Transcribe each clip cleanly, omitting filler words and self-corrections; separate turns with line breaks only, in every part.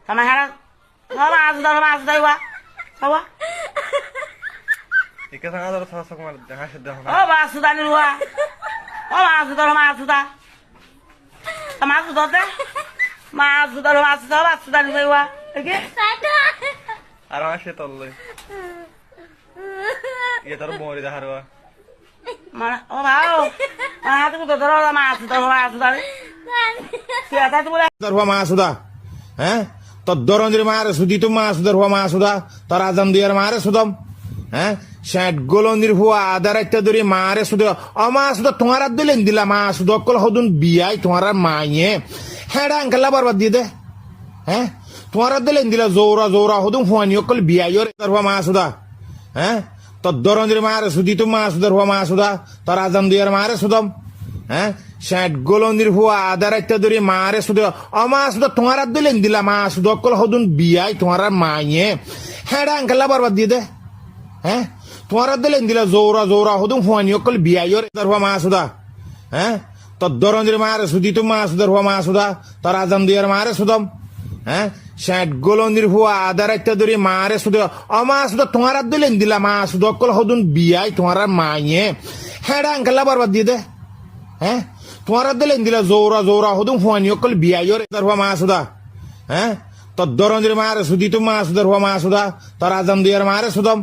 Sama harap. Sama masu dah wa. Sawa.
Ika sangat ada rasa kemar jangan sedih.
Oh masu dah ni wa. Oh masu dah. Masu dah teh. Masu dah ni wa. Okay?
Arang ashe tolle. Iya taruh mori dah harwa.
Mana? Oh mau. Mana tu tu terus masu dah. Siapa tu boleh?
Darwa Masuda, তো দরঞ্জের মারে সুদি তো মাসুদার হুয়া মাসুদা তার আজাম দিয়ার মারে সুদম ষাট গোলন্দির হুয়া আদার একটা দরি মারে সুদ অমাসুদা তোমার দিলেন দিলা মাসুদ অকল হদুন বিয়াই তোমার মাইয়ে হ্যাঁ আঙ্কাল্লা বরবাদ দিয়ে দে তোমার দিলেন দিলা জোরা হদুন হুয়ানি অকল বিয়াই তার হুয়া মাসুদা তো দরঞ্জের মারে সুদি তো মাসুদার হুয়া মাসুদা তার আজাম দিয়ার মারে সুদম ষাট গোলন্দির হুয়া আদার একটা দরি মারে সুদ অমাসুদা তোমার দিলেন দিলা মাসুদ অকল হদুন বিয়াই তোমার মাইয়ে হ্যাঁ আঙ্কাল্লা বরবাদ দিয়ে দে তোমার দিলেন দিলা জোরা হদুন হুয়ানি অকল বিয়াই তার হুয়া মাসুদা তো দরঞ্জের মারে সুদি তো মাসুদার হুয়া মাসুদা তার আজাম দিয়ার মারে সুদম ষাট গোলন্দির হুয়া আদার একটা দরি মারে সুদ অমাসুদা তোমার দিলেন দিলা মাসুদ অকল হদুন বিয়াই তোমার মাইয়ে হ্যাঁ আঙ্কাল্লা বরবাদ দিয়ে দে তোমার দিলেন দিলা জোরা হদুন হুয়ানি অকল বিয়াই তার হুয়া মাসুদা তো দরঞ্জের মারে সুদি তো মাসুদার হুয়া মাসুদা তার আজাম দিয়ার মারে সুদম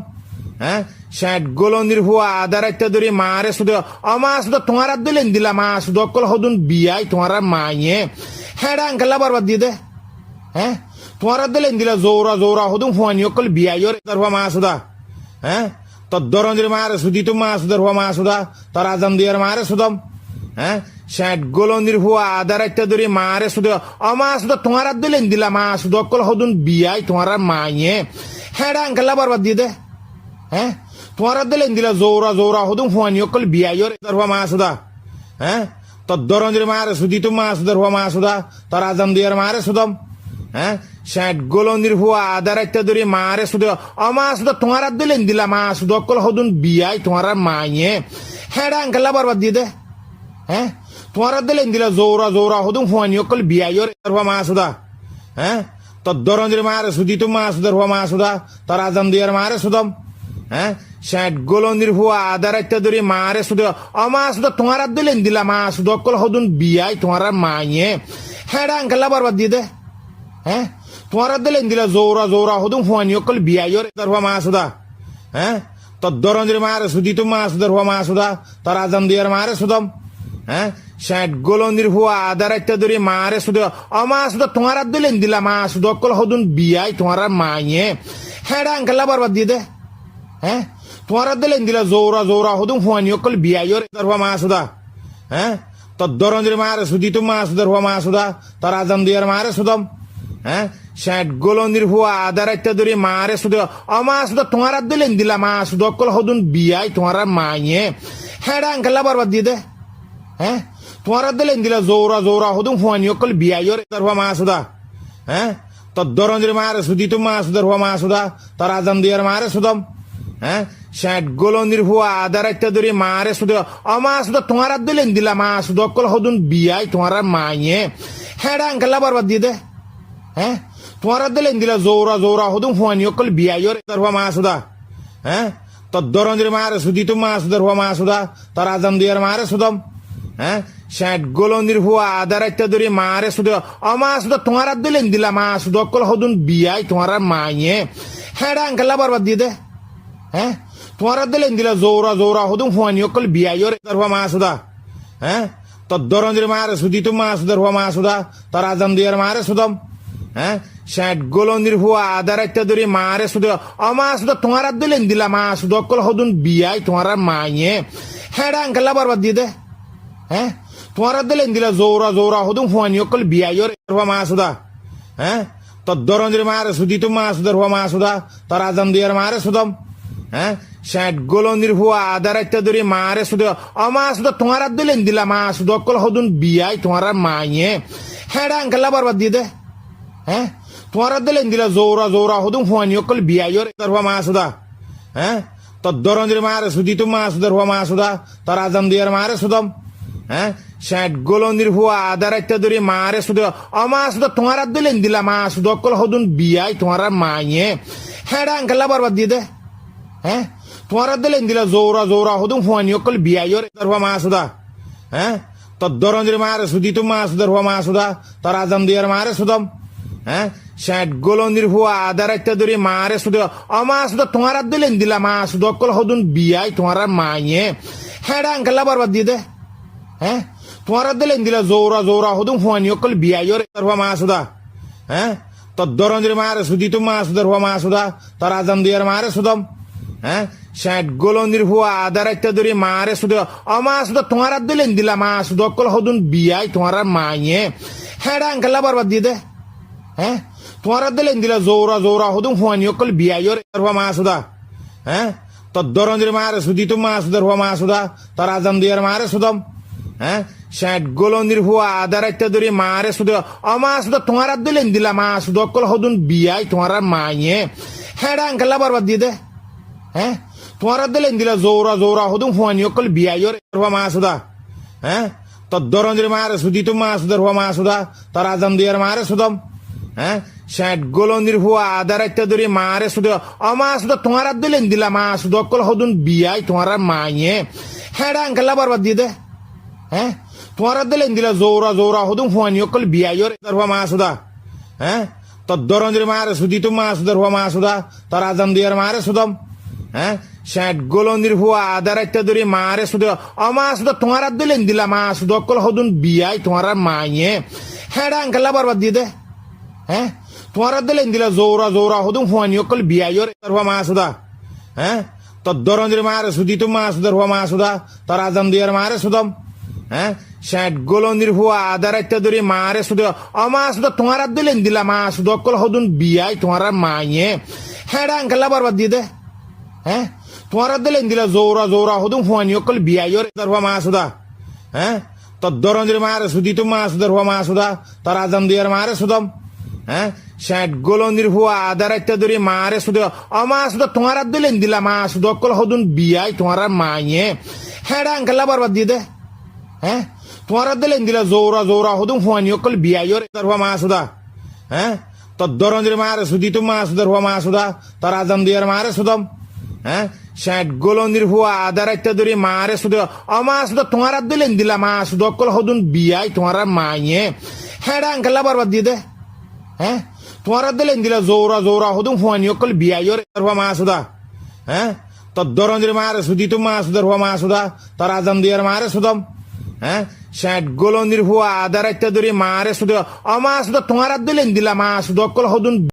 ষাট গোলন্দির হুয়া আদার একটা দরি মারে সুদ অমাসুদা তোমার দিলেন দিলা মাসুদ অকল হদুন বিয়াই তোমার মাইয়ে হ্যাঁ আঙ্কাল্লা বরবাদ দিয়ে দে তোমার দিলেন দিলা জোরা হদুন হুয়ানি অকল বিয়াই তার হুয়া মাসুদা তো দরঞ্জের মারে সুদি তো মাসুদার হুয়া মাসুদা তার আজাম দিয়ার মারে সুদম ষাট গোলন্দির হুয়া আদার একটা দরি মারে সুদ অমাসুদা তোমার দিলেন দিলা মাসুদ অকল হদুন বিয়াই তোমার মাইয়ে হ্যাঁ আঙ্কাল্লা বরবাদ দিয়ে দে তোমার দিলেন দিলা জোরা হদুন হুয়ানি অকল বিয়াই তার হুয়া মাসুদা তো দরঞ্জের মারে সুদি তো মাসুদার হুয়া মাসুদা তার আজাম দিয়ার মারে সুদম ষাট গোলন্দির হুয়া আদার একটা দরি মারে সুদ অমাসুদা তোমার দিলেন দিলা মাসুদ অকল হদুন বিয়াই তোমার মাইয়ে হ্যাঁ আঙ্কাল্লা বরবাদ দিয়ে দে তোমার দিলেন দিলা জোরা হদুন হুয়ানি অকল বিয়াই তার হুয়া মাসুদা তো দরঞ্জের মারে সুদি তো মাসুদার হুয়া মাসুদা তার আজাম দিয়ার মারে সুদম ষাট গোলন্দির হুয়া আদার একটা দরি মারে সুদ অমাসুদা তোমার দিলেন দিলা মাসুদ অকল হদুন বিয়াই তোমার মাইয়ে হ্যাঁ আঙ্কাল্লা বরবাদ দিয়ে দে তোমার দিলেন দিলা জোরা হদুন হুয়ানি অকল বিয়াই তার হুয়া মাসুদা তো দরঞ্জের মারে সুদি তো মাসুদার হুয়া মাসুদা তার আজাম দিয়ার মারে সুদম ষাট গোলন্দির হুয়া আদার একটা দরি মারে সুদ অমাসুদা তোমার দিলেন দিলা মাসুদ অকল হদুন বিয়াই তোমার মাইয়ে হ্যাঁ আঙ্কাল্লা বরবাদ দিয়ে দে তোমার দিলেন দিলা জোরা হদুন হুয়ানি অকল বিয়াই তার হুয়া মাসুদা তো দরঞ্জের মারে সুদি তো মাসুদার হুয়া মাসুদা তার আজাম দিয়ার মারে সুদম ষাট গোলন্দির হুয়া আদার একটা দরি মারে সুদ অমাসুদা তোমার দিলেন দিলা মাসুদ অকল হদুন বিয়াই তোমার মাইয়ে হ্যাঁ আঙ্কাল্লা বরবাদ দিয়ে দে তোমার দিলেন দিলা জোরা হদুন হুয়ানি অকল বিয়াই তার হুয়া মাসুদা তো দরঞ্জের মারে সুদি তো মাসুদার হুয়া মাসুদা তার আজাম দিয়ার মারে সুদম ষাট গোলন্দির হুয়া আদার একটা দরি মারে সুদ অমাসুদা তোমার দিলেন দিলা মাসুদ অকল হদুন বিয়াই তোমার মাইয়ে হ্যাঁ আঙ্কাল্লা বরবাদ দিয়ে দে তোমার দিলেন দিলা জোরা হদুন হুয়ানি অকল বিয়াই তার হুয়া মাসুদা তো দরঞ্জের মারে সুদি তো মাসুদার হুয়া মাসুদা তার আজাম দিয়ার মারে সুদম ষাট গোলন্দির হুয়া আদার একটা দরি মারে সুদ অমাসুদা তোমার দিলেন দিলা মাসুদ অকল হদুন বিয়াই তোমার মাইয়ে হ্যাঁ আঙ্কাল্লা বরবাদ দিয়ে দে তোমার দিলেন দিলা জোরা হদুন হুয়ানি অকল বিয়াই তার হুয়া মাসুদা তো দরঞ্জের মারে সুদি তো মাসুদার হুয়া মাসুদা তার আজাম দিয়ার মারে সুদম ষাট গোলন্দির হুয়া আদার একটা দরি মারে সুদ অমাসুদা তোমার দিলেন দিলা মাসুদ অকল হদুন বিয়াই তোমার মাইয়ে হ্যাঁ আঙ্কাল্লা বরবাদ দিয়ে দে তোমার দিলেন দিলা জোরা হদুন হুয়ানি অকল বিয়াই তার হুয়া মাসুদা তো দরঞ্জের মারে সুদি তো মাসুদার হুয়া মাসুদা তার আজাম দিয়ার মারে সুদম ষাট গোলন্দির হুয়া আদার একটা দরি মারে সুদ অমাসুদা তোমার দিলেন দিলা মাসুদ অকল হদুন বিয়াই তোমার মাইয়ে হ্যাঁ আঙ্কাল্লা বরবাদ দিয়ে দে তোমার দিলেন দিলা জোরা হদুন হুয়ানি অকল বিয়াই তার হুয়া মাসুদা তো দরঞ্জের মারে সুদি তো মাসুদার হুয়া মাসুদা তার আজাম দিয়ার মারে সুদম ষাট গোলন্দির হুয়া আধা রাইতে ধরে মারে শুধু অমা শুধু তোমার আর দিলেন দিলা মা শুধু অকল হদুন বিয়াই তোমার মাইয়ে হ্যাঁ আঙ্কেলা বরবাদ দিয়ে দে হ্যাঁ তোমার আর দিলেন দিলা জোরা জোরা হদুন হুয়ানি অকল বিয়াই তার হুয়া মা সুদা হ্যাঁ তোর দরঞ্জের মারে সুদি তো মা সুদার হুয়া মা সুদা তোর আজাম দিয়ার মারে সুদম হ্যাঁ ষাট গোলন্দির হুয়া আধা রাইতে ধরে মারে শুধু অমা শুধু তোমার আর দিলেন দিলা মা শুধু অকল হদুন বিয়াই তোমার মাইয়ে হ্যাঁ আঙ্কেলা বরবাদ দিয়ে দে হ্যাঁ তোমার দিলেন দিলা জোরা জোরা হদুম হুয়ানি অকল বিয়াই তার হুয়া মা সুদা হ্যাঁ তোর দরঞ্জের মারে সুদি তো মা সুদার হুয়া মা সুদা তোর আজাম দিয়ার মারে সুদম হ্যাঁ ষাট গোলন্দির হুয়া আধা রাইতে ধরে মারে শুধু অমা শুধু তোমার দিলেন দিলা মা শুধু অকল হদুন বিয়াই তোমার মাইয়ে হ্যাঁ আঙ্কেলা বরবাদ দিয়ে দে হ্যাঁ তোমার দিলেন দিলা জোরা জোরা হদুম হুয়ানি অকল বিয়াই তার হুয়া মা সুদা হ্যাঁ তোর দরঞ্জের মারে সুদি তো মা সুদার হুয়া মা সুদা তোর আজাম দিয়ার মারে সুদম হ্যাঁ ষাট গোলন্দির হুয়া আধা রাইতে ধরে মারে শুধু অমা শুধু তোমার দিলেন দিলা মা শুধু অকল হদুন বিয়াই তোমার মাইয়ে হ্যাঁ আঙ্কেলা বরবাদ দিয়ে দে হ্যাঁ তোমার দিলেন দিলা জোরা জোরা হদুম হুয়ানি অকল বিয়াই হুয়া মা সুদা হ্যাঁ তোর দরঞ্জের মারে সুদি তো মা সুদার হুয়া মা সুদা তোর আজাম দিয়ার মারে সুদম হ্যাঁ ষাট গোলন্দির হুয়া আধা রাইতে ধরে মারে শুধু অমা শুধু তোমার দিলেন দিলা মা শুধু অকল হদুন বিয়াই তোমার মাইয়ে হ্যাঁ আঙ্কেলা বরবাদ দিয়ে দে হ্যাঁ তোমার দিলেন দিলা জোরা জোরা হদুম হুয়ানি অকল বিয়াই তার হুয়া মা সুদা হ্যাঁ তোর দরঞ্জের মারে সুদি তো মা সুদার হুয়া মা সুদা তোর আজাম দিয়ার মারে সুদম হ্যাঁ ষাট গোলন্দির হুয়া আধা রাইতে ধরে মারে শুধু অমা শুধু তোমার দিলেন দিলা মা শুধু অকল হদুন বিয়াই তোমার মাইয়ে হ্যাঁ আঙ্কেলা বরবাদ দিয়ে দে হ্যাঁ তোমার দিলেন দিলা জোরা জোরা হদুম হুয়ানি অকল বিয়াই তার হুয়া মা সুদা হ্যাঁ তোর দরঞ্জের মারে সুদি তো মা সুদার হুয়া মা সুদা তোর আজাম দিয়ার মারে সুদম হ্যাঁ ষাট গোলন্দির হুয়া আধা রাইতে ধরে মারে শুধু অমা শুধু তোমার দিলেন দিলা মা শুধু অকল হদুন বিয়াই তোমার মাইয়ে হ্যাঁ আঙ্কেলা বরবাদ দিয়ে দে হ্যাঁ তোমার দিলেন দিলা জোরা জোরা হদুম হুয়ানি অকল বিয়াই তার হুয়া মা সুদা হ্যাঁ তোর দরঞ্জের মারে সুদি তো মা সুদার হুয়া মা সুদা তোর আজাম দিয়ার মারে সুদম হ্যাঁ ষাট গোলন্দির হুয়া আধা রাইতে ধরে মারে শুধু অমা শুধু তোমার দিলেন দিলা মা শুধু অকল হদুন বিয়াই তোমার মাইয়ে হ্যাঁ আঙ্কেলা বরবাদ দিয়ে দে হ্যাঁ তোমার দিলেন দিলা জোরা জোরা হদুম হুয়ানি অকল বিয়াই তার হুয়া মা সুদা হ্যাঁ তোর দরঞ্জের মারে সুদি তো মা সুদার হুয়া মা সুদা তোর আজাম দিয়ার মারে সুদম হ্যাঁ ষাট গোলন্দির হুয়া আধা রাইতে ধরে মারে শুধু অমা শুধু তোমার দিলেন দিলা মা শুধু অকল হদুন বিয়াই তোমার মাইয়ে হ্যাঁ আঙ্কেলা বরবাদ দিয়ে দে হ্যাঁ তোমার দিলেন দিলা জোরা জোরা হদুম হুয়ানি অকল বিয়াই তার হুয়া মা সুদা হ্যাঁ তোর দরঞ্জের মারে সুদি তো মা সুদার হুয়া মা সুদা তোর আজাম দিয়ার মারে সুদম হ্যাঁ ষাট গোলন্দির হুয়া আধা রাইতে ধরে মারে শুধু অমা শুধু তোমার দিলেন দিলা মা শুধু অকল হদুন